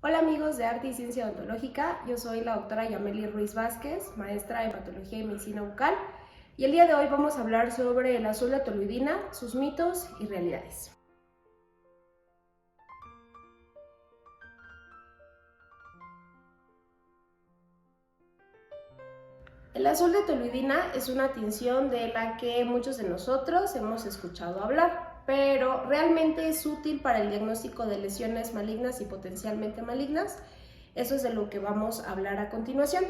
Hola amigos de Arte y Ciencia Odontológica, yo soy la doctora Yameli Ruiz Vázquez, maestra en Patología y Medicina Bucal, y el día de hoy vamos a hablar sobre el azul de toluidina, sus mitos y realidades. El azul de toluidina es una tinción de la que muchos de nosotros hemos escuchado hablar, pero ¿realmente es útil para el diagnóstico de lesiones malignas y potencialmente malignas? Eso es de lo que vamos a hablar a continuación.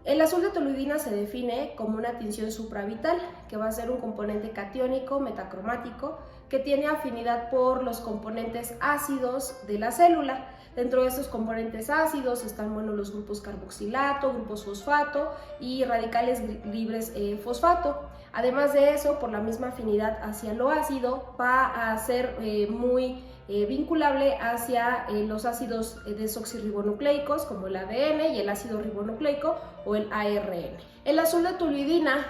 El azul de toluidina se define como una tinción supravital, que va a ser un componente catiónico metacromático que tiene afinidad por los componentes ácidos de la célula. Dentro de estos componentes ácidos están los grupos carboxilato, grupos fosfato y radicales libres fosfato. Además de eso, por la misma afinidad hacia lo ácido, va a ser muy vinculable hacia los ácidos desoxirribonucleicos como el ADN y el ácido ribonucleico o el ARN. El azul de toluidina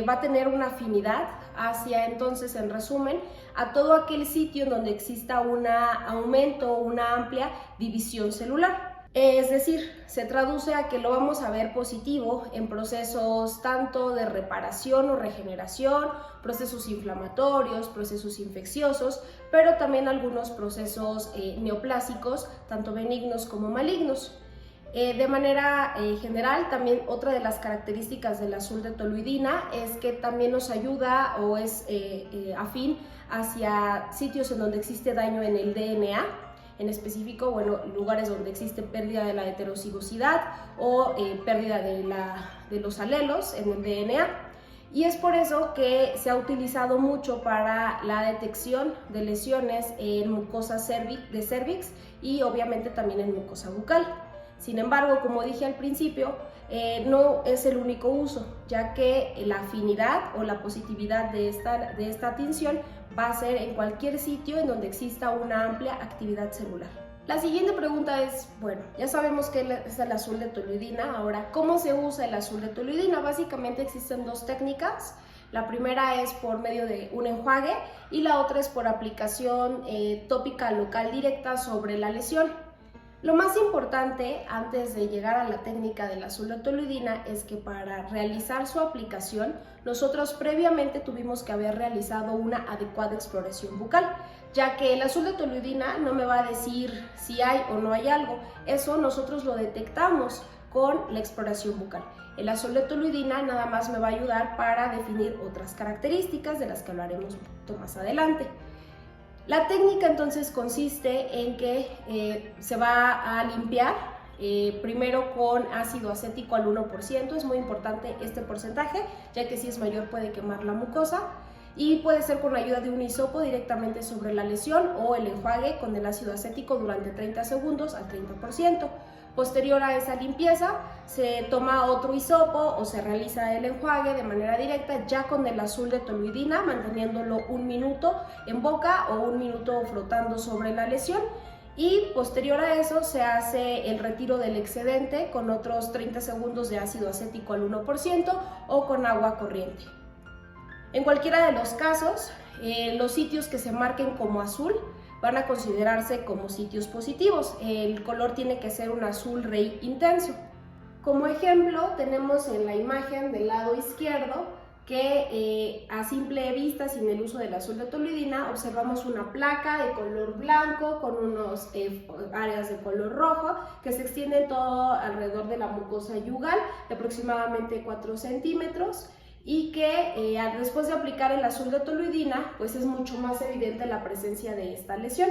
va a tener una afinidad hacia, entonces, en resumen, a todo aquel sitio en donde exista un aumento o una amplia división celular. Es decir, se traduce a que lo vamos a ver positivo en procesos tanto de reparación o regeneración, procesos inflamatorios, procesos infecciosos, pero también algunos procesos neoplásicos, tanto benignos como malignos. De manera general, también otra de las características del azul de toluidina es que también nos ayuda o es afín hacia sitios en donde existe daño en el DNA, en específico, lugares donde existe pérdida de la heterocigosidad o pérdida de los alelos en el DNA. Y es por eso que se ha utilizado mucho para la detección de lesiones en mucosa de cervix y obviamente también en mucosa bucal. Sin embargo, como dije al principio, no es el único uso, ya que la afinidad o la positividad de esta tinción va a ser en cualquier sitio en donde exista una amplia actividad celular. La siguiente pregunta es, ya sabemos que es el azul de toluidina. Ahora, ¿cómo se usa el azul de toluidina? Básicamente existen dos técnicas. La primera es por medio de un enjuague y la otra es por aplicación tópica local directa sobre la lesión. Lo más importante antes de llegar a la técnica del azul de toluidina es que para realizar su aplicación nosotros previamente tuvimos que haber realizado una adecuada exploración bucal, ya que el azul de toluidina no me va a decir si hay o no hay algo, eso nosotros lo detectamos con la exploración bucal. El azul de toluidina nada más me va a ayudar para definir otras características de las que hablaremos un poquito más adelante. La técnica entonces consiste en que se va a limpiar primero con ácido acético al 1%, es muy importante este porcentaje, ya que si es mayor puede quemar la mucosa, y puede ser con la ayuda de un hisopo directamente sobre la lesión o el enjuague con el ácido acético durante 30 segundos al 30%. Posterior a esa limpieza, se toma otro hisopo o se realiza el enjuague de manera directa ya con el azul de toluidina, manteniéndolo 1 minuto en boca o 1 minuto frotando sobre la lesión. Y posterior a eso se hace el retiro del excedente con otros 30 segundos de ácido acético al 1% o con agua corriente. En cualquiera de los casos, los sitios que se marquen como azul van a considerarse como sitios positivos. El color tiene que ser un azul rey intenso. Como ejemplo, tenemos en la imagen del lado izquierdo que a simple vista, sin el uso del azul de toluidina, observamos una placa de color blanco con unos áreas de color rojo que se extienden todo alrededor de la mucosa yugal de aproximadamente 4 centímetros y que después de aplicar el azul de toluidina, pues es mucho más evidente la presencia de esta lesión.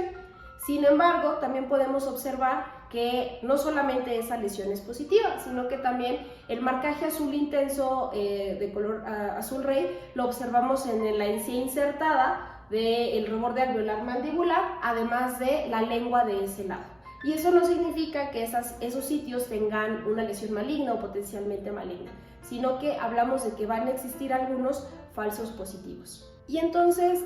Sin embargo, también podemos observar que no solamente esa lesión es positiva, sino que también el marcaje azul intenso de color azul rey lo observamos en la encía insertada del reborde alveolar mandibular, además de la lengua de ese lado. Y eso no significa que esos sitios tengan una lesión maligna o potencialmente maligna, sino que hablamos de que van a existir algunos falsos positivos. Y entonces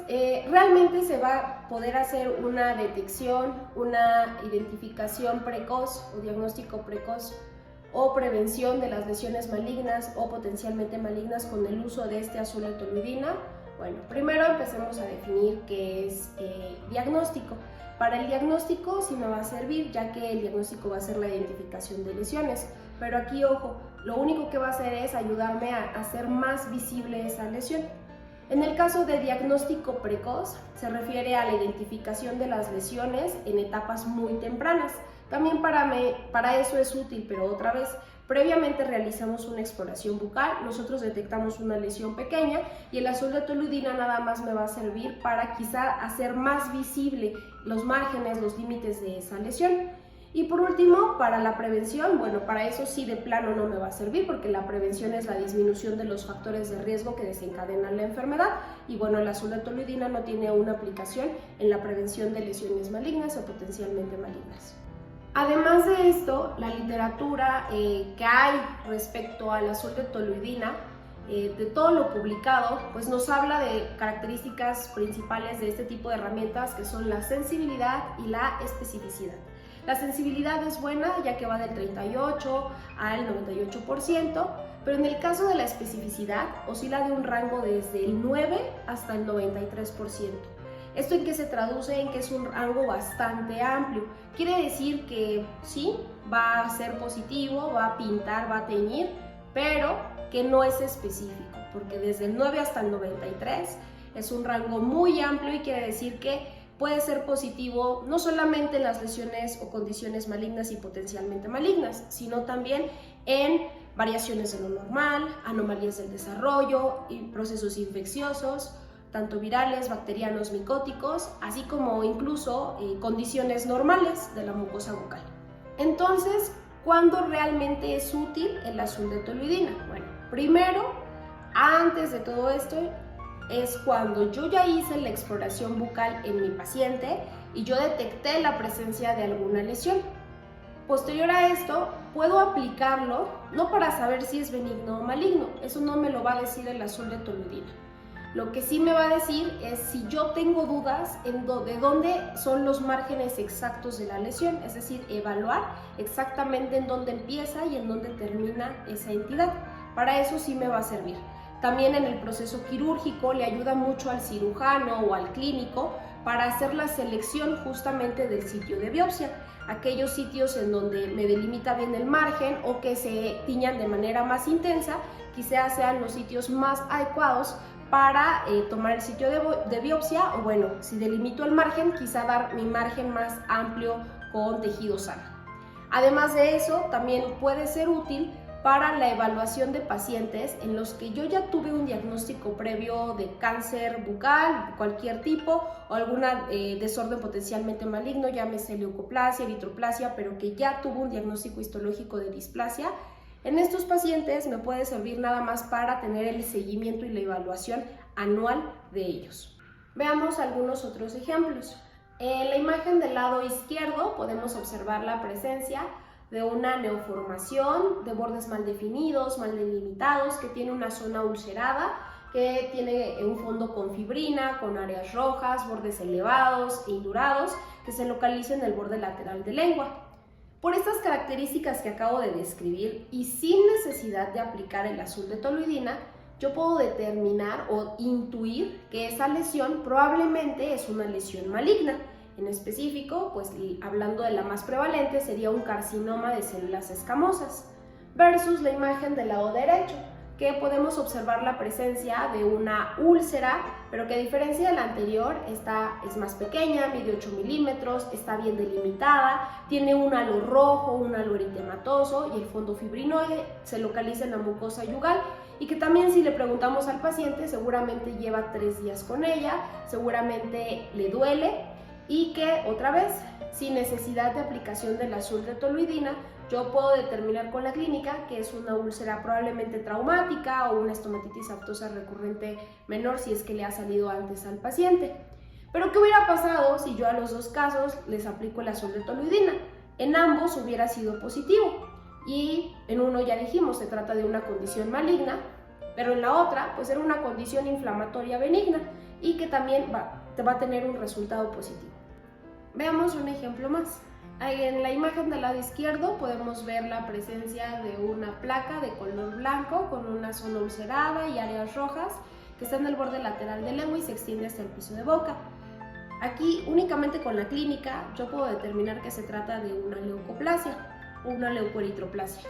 realmente se va a poder hacer una detección, una identificación precoz o diagnóstico precoz o prevención de las lesiones malignas o potencialmente malignas con el uso de este azul de toluidina. Bueno, primero empecemos a definir qué es diagnóstico. Para el diagnóstico sí me va a servir, ya que el diagnóstico va a ser la identificación de lesiones. Pero aquí, ojo, lo único que va a hacer es ayudarme a hacer más visible esa lesión. En el caso de diagnóstico precoz, se refiere a la identificación de las lesiones en etapas muy tempranas. También para eso es útil, pero otra vez, previamente realizamos una exploración bucal, nosotros detectamos una lesión pequeña y el azul de toluidina nada más me va a servir para quizá hacer más visible los márgenes, los límites de esa lesión. Y por último, para la prevención, bueno, para eso sí de plano no me va a servir, porque la prevención es la disminución de los factores de riesgo que desencadenan la enfermedad, y bueno, el azul de toluidina no tiene una aplicación en la prevención de lesiones malignas o potencialmente malignas. Además de esto, la literatura que hay respecto al azul de toluidina, de todo lo publicado, pues nos habla de características principales de este tipo de herramientas, que son la sensibilidad y la especificidad. La sensibilidad es buena, ya que va del 38 al 98%, pero en el caso de la especificidad oscila de un rango desde el 9 hasta el 93%. ¿Esto en qué se traduce? En que es un rango bastante amplio. Quiere decir que sí, va a ser positivo, va a pintar, va a teñir, pero que no es específico, porque desde el 9 hasta el 93 es un rango muy amplio y quiere decir que puede ser positivo no solamente en las lesiones o condiciones malignas y potencialmente malignas, sino también en variaciones de lo normal, anomalías del desarrollo y procesos infecciosos, tanto virales, bacterianos, micóticos, así como incluso condiciones normales de la mucosa bucal. Entonces, ¿cuándo realmente es útil el azul de toluidina? Bueno, primero, antes de todo esto, es cuando yo ya hice la exploración bucal en mi paciente y yo detecté la presencia de alguna lesión. Posterior a esto, puedo aplicarlo no para saber si es benigno o maligno, eso no me lo va a decir el azul de toluidina. Lo que sí me va a decir es si yo tengo dudas de dónde son los márgenes exactos de la lesión, es decir, evaluar exactamente en dónde empieza y en dónde termina esa entidad. Para eso sí me va a servir. También en el proceso quirúrgico le ayuda mucho al cirujano o al clínico para hacer la selección justamente del sitio de biopsia, aquellos sitios en donde me delimita bien el margen o que se tiñan de manera más intensa, quizás sean los sitios más adecuados para tomar el sitio de biopsia, o bueno, si delimito el margen, quizá dar mi margen más amplio con tejido sano. Además de eso, también puede ser útil para la evaluación de pacientes en los que yo ya tuve un diagnóstico previo de cáncer bucal, de cualquier tipo, o algún desorden potencialmente maligno, llámese leucoplasia, eritroplasia, pero que ya tuvo un diagnóstico histológico de displasia. En estos pacientes me puede servir nada más para tener el seguimiento y la evaluación anual de ellos. Veamos algunos otros ejemplos. En la imagen del lado izquierdo podemos observar la presencia de una neoformación de bordes mal definidos, mal delimitados, que tiene una zona ulcerada, que tiene un fondo con fibrina, con áreas rojas, bordes elevados e indurados, que se localiza en el borde lateral de lengua. Por estas características que acabo de describir y sin necesidad de aplicar el azul de toluidina, yo puedo determinar o intuir que esa lesión probablemente es una lesión maligna. En específico, pues hablando de la más prevalente, sería un carcinoma de células escamosas, versus la imagen del lado derecho, que podemos observar la presencia de una úlcera, pero que a diferencia de la anterior, esta es más pequeña, mide 8 milímetros, está bien delimitada, tiene un halo rojo, un halo eritematoso y el fondo fibrinoide se localiza en la mucosa yugal, y que también si le preguntamos al paciente seguramente lleva 3 días con ella, seguramente le duele, y que otra vez, sin necesidad de aplicación del azul de toluidina, yo puedo determinar con la clínica que es una úlcera probablemente traumática o una estomatitis aftosa recurrente menor si es que le ha salido antes al paciente. Pero ¿qué hubiera pasado si yo a los dos casos les aplico el azul de toluidina? En ambos hubiera sido positivo y en uno ya dijimos se trata de una condición maligna, pero en la otra pues era una condición inflamatoria benigna y que también va a tener un resultado positivo. Veamos un ejemplo más. En la imagen del lado izquierdo podemos ver la presencia de una placa de color blanco con una zona ulcerada y áreas rojas que está en el borde lateral de lengua y se extiende hasta el piso de boca. Aquí únicamente con la clínica yo puedo determinar que se trata de una leucoplasia o una leucoeritroplasia.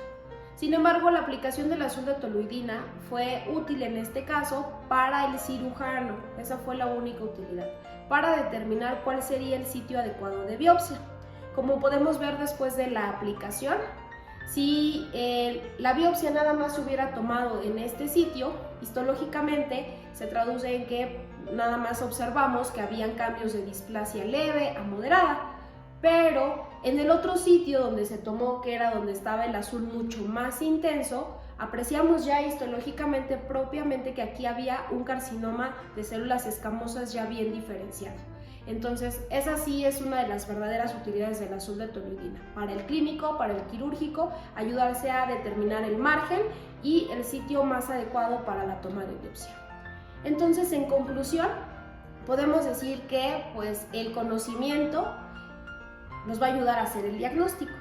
Sin embargo, la aplicación del azul de toluidina fue útil en este caso para el cirujano, esa fue la única utilidad, para determinar cuál sería el sitio adecuado de biopsia. Como podemos ver después de la aplicación, si la biopsia nada más se hubiera tomado en este sitio, histológicamente se traduce en que nada más observamos que habían cambios de displasia leve a moderada, pero en el otro sitio donde se tomó, que era donde estaba el azul mucho más intenso, apreciamos ya histológicamente propiamente que aquí había un carcinoma de células escamosas ya bien diferenciado. Entonces, esa sí es una de las verdaderas utilidades del azul de toluidina. Para el clínico, para el quirúrgico, ayudarse a determinar el margen y el sitio más adecuado para la toma de biopsia. Entonces, en conclusión, podemos decir que pues, el conocimiento nos va a ayudar a hacer el diagnóstico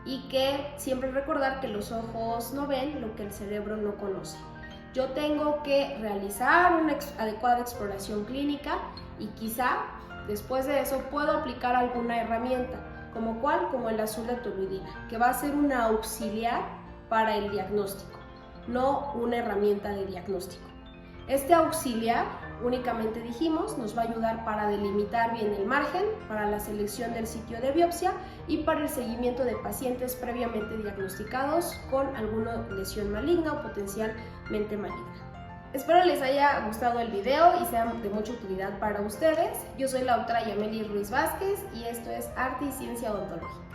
y que siempre recordar que los ojos no ven lo que el cerebro no conoce. Yo tengo que realizar una adecuada exploración clínica y quizá después de eso puedo aplicar alguna herramienta, como el azul de toluidina, que va a ser una auxiliar para el diagnóstico, no una herramienta de diagnóstico. Este auxiliar, únicamente dijimos, nos va a ayudar para delimitar bien el margen, para la selección del sitio de biopsia y para el seguimiento de pacientes previamente diagnosticados con alguna lesión maligna o potencialmente maligna. Espero les haya gustado el video y sea de mucha utilidad para ustedes. Yo soy la doctora Yameli Ruiz Vázquez y esto es Arte y Ciencia Odontológica.